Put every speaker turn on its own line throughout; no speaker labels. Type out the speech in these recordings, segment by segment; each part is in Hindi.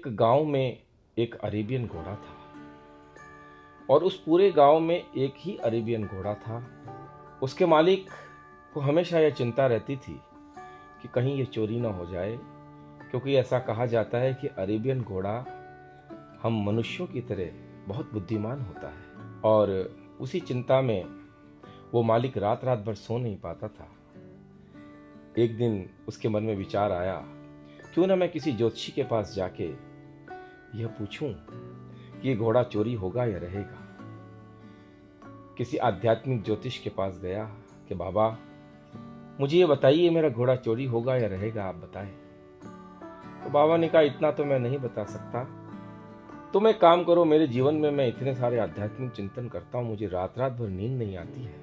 एक गांव में एक अरेबियन घोड़ा था और उस पूरे गांव में एक ही अरेबियन घोड़ा था। उसके मालिक को हमेशा यह चिंता रहती थी कि कहीं ये चोरी ना हो जाए, क्योंकि ऐसा कहा जाता है कि अरेबियन घोड़ा हम मनुष्यों की तरह बहुत बुद्धिमान होता है। और उसी चिंता में वो मालिक रात रात भर सो नहीं पाता था। एक दिन उसके मन में विचार आया, क्यों ना मैं किसी ज्योतिषी के पास जाके यह पूछूं कि ये घोड़ा चोरी होगा या रहेगा। किसी आध्यात्मिक ज्योतिष के पास गया कि बाबा मुझे ये बताइए, मेरा घोड़ा चोरी होगा या रहेगा, आप बताएं। तो बाबा ने कहा, इतना तो मैं नहीं बता सकता, तुम एक काम करो, मेरे जीवन में मैं इतने सारे आध्यात्मिक चिंतन करता हूं, मुझे रात रात भर नींद नहीं आती है,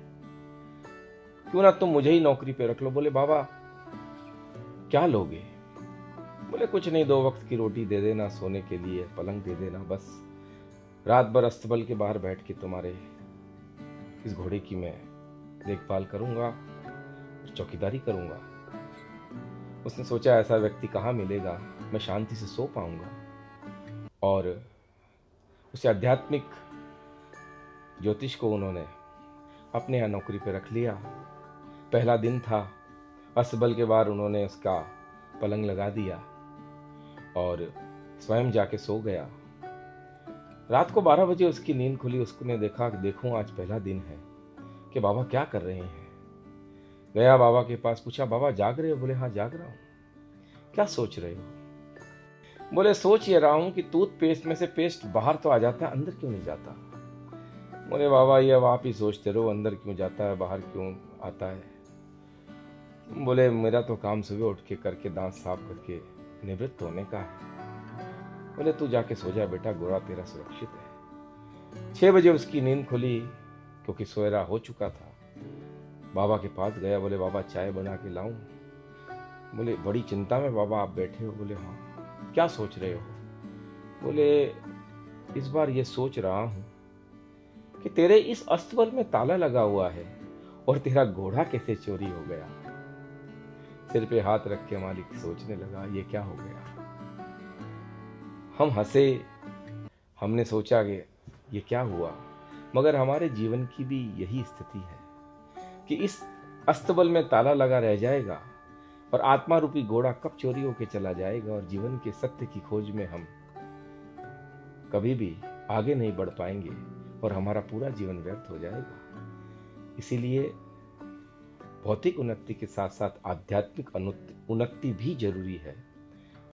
क्यों ना तुम मुझे ही नौकरी पे रख लो। बोले बाबा क्या लोगे? बोले कुछ नहीं, 2 वक्त की रोटी दे देना, सोने के लिए पलंग दे देना, बस रात भर अस्तबल के बाहर बैठ के तुम्हारे इस घोड़े की मैं देखभाल करूंगा, चौकीदारी करूंगा। उसने सोचा ऐसा व्यक्ति कहाँ मिलेगा, मैं शांति से सो पाऊंगा। और उसे आध्यात्मिक ज्योतिष को उन्होंने अपने यहाँ नौकरी पे रख लिया। पहला दिन था, अस्तबल के बाहर उन्होंने उसका पलंग लगा दिया और स्वयं जाके सो गया। रात को 12 बजे उसकी नींद खुली। उसने देखा कि देखूं आज पहला दिन है कि बाबा क्या कर रहे हैं। गया बाबा के पास, पूछा बाबा जाग रहे हो? बोले हाँ जाग रहा हूं। क्या सोच रहे हो? बोले सोच ये रहा हूं कि टूथपेस्ट में से पेस्ट बाहर तो आ जाता है, अंदर क्यों नहीं जाता। बोले बाबा ये अब आप ही सोचते रहो, अंदर क्यों जाता है बाहर क्यों आता है। बोले मेरा तो काम सुबह उठ के करके दांत साफ करके निवृत्त होने का है। बोले तू जाके सो जा बेटा, घोड़ा तेरा सुरक्षित है। 6 बजे उसकी नींद खुली क्योंकि सोएरा हो चुका था। बाबा के पास गया, बोले बाबा चाय बना के लाऊं? बोले बड़ी चिंता में बाबा आप बैठे हो? बोले हाँ। क्या सोच रहे हो? बोले इस बार ये सोच रहा हूं कि तेरे इस अस्तबल में ताला लगा हुआ है और तेरा घोड़ा कैसे चोरी हो गया। सिर पे हाथ रख के मालिक सोचने लगा ये क्या हो गया। हम हंसे, हमने सोचा कि ये क्या हुआ, मगर हमारे जीवन की भी यही स्थिति है कि इस अस्तबल में ताला लगा रह जाएगा और आत्मा रूपी घोड़ा कब चोरी होके चला जाएगा और जीवन के सत्य की खोज में हम कभी भी आगे नहीं बढ़ पाएंगे और हमारा पूरा जीवन व्यर्थ हो जाएगा। इसीलिए भौतिक उन्नति के साथ साथ आध्यात्मिक उन्नति भी जरूरी है।